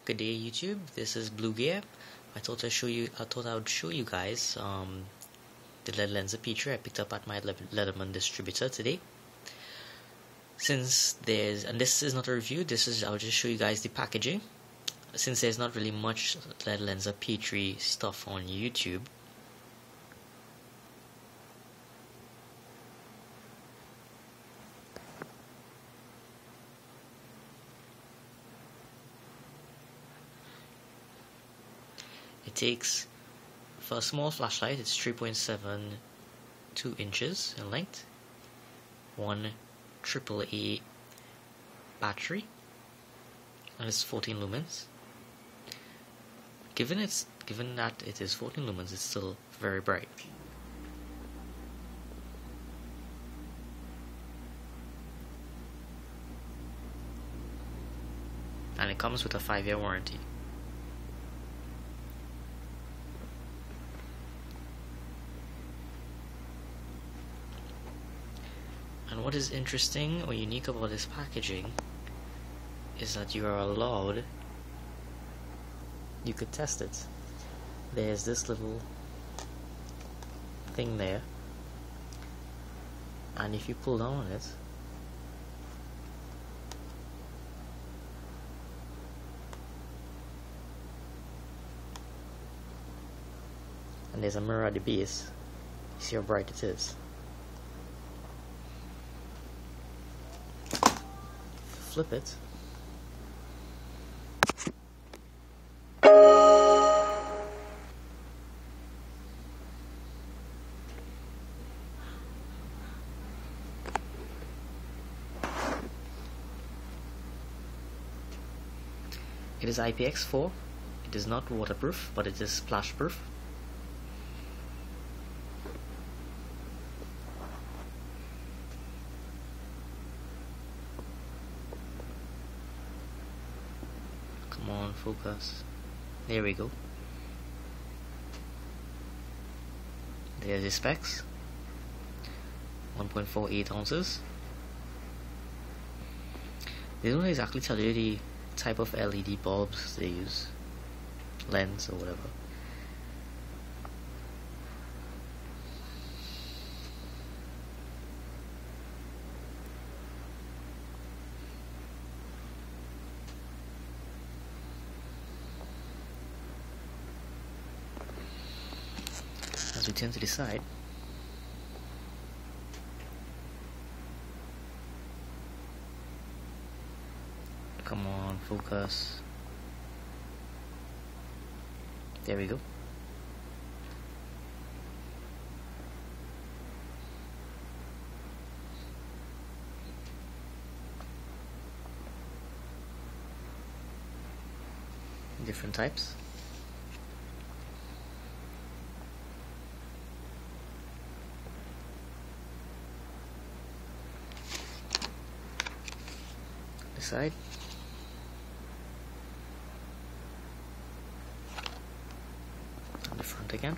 Good day, YouTube. This is Blue Gear. I thought I would show you guys the LED LENSER P3 I picked up at my Leatherman distributor today. Since and this is not a review, I'll just show you guys the packaging. Since there's not really much LED LENSER P3 stuff on YouTube, it takes, for a small flashlight, it's 3.72 inches in length, one AAA battery, and it's 14 lumens. Given that it is 14 lumens, it's still very bright. And it comes with a 5-year warranty. And what is interesting or unique about this packaging is that you could test it. There's this little thing there, and if you pull down on it, and there's a mirror at the base, you see how bright it is. Flip it, it is IPX4. It is not waterproof, but it is splash proof. Come on, focus. There we go. There's the specs. 1.48 ounces. They don't exactly tell you the type of LED bulbs they use, lens or whatever. As we turn to the side, come on, focus. There we go. Different types. The side. The front again.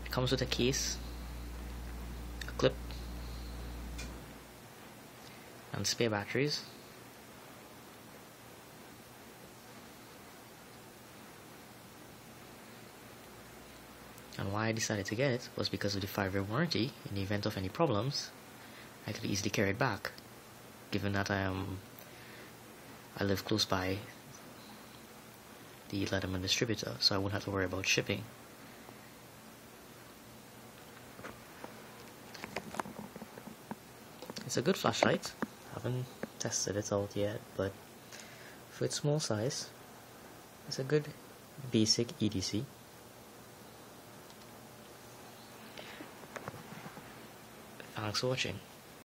It comes with a case, a clip, and spare batteries. And why I decided to get it was because of the 5-year warranty. In the event of any problems, I could easily carry it back, given that I live close by the Leatherman distributor, so I wouldn't have to worry about shipping. It's a good flashlight. I haven't tested it out yet, but for its small size, it's a good basic EDC. Thanks for watching.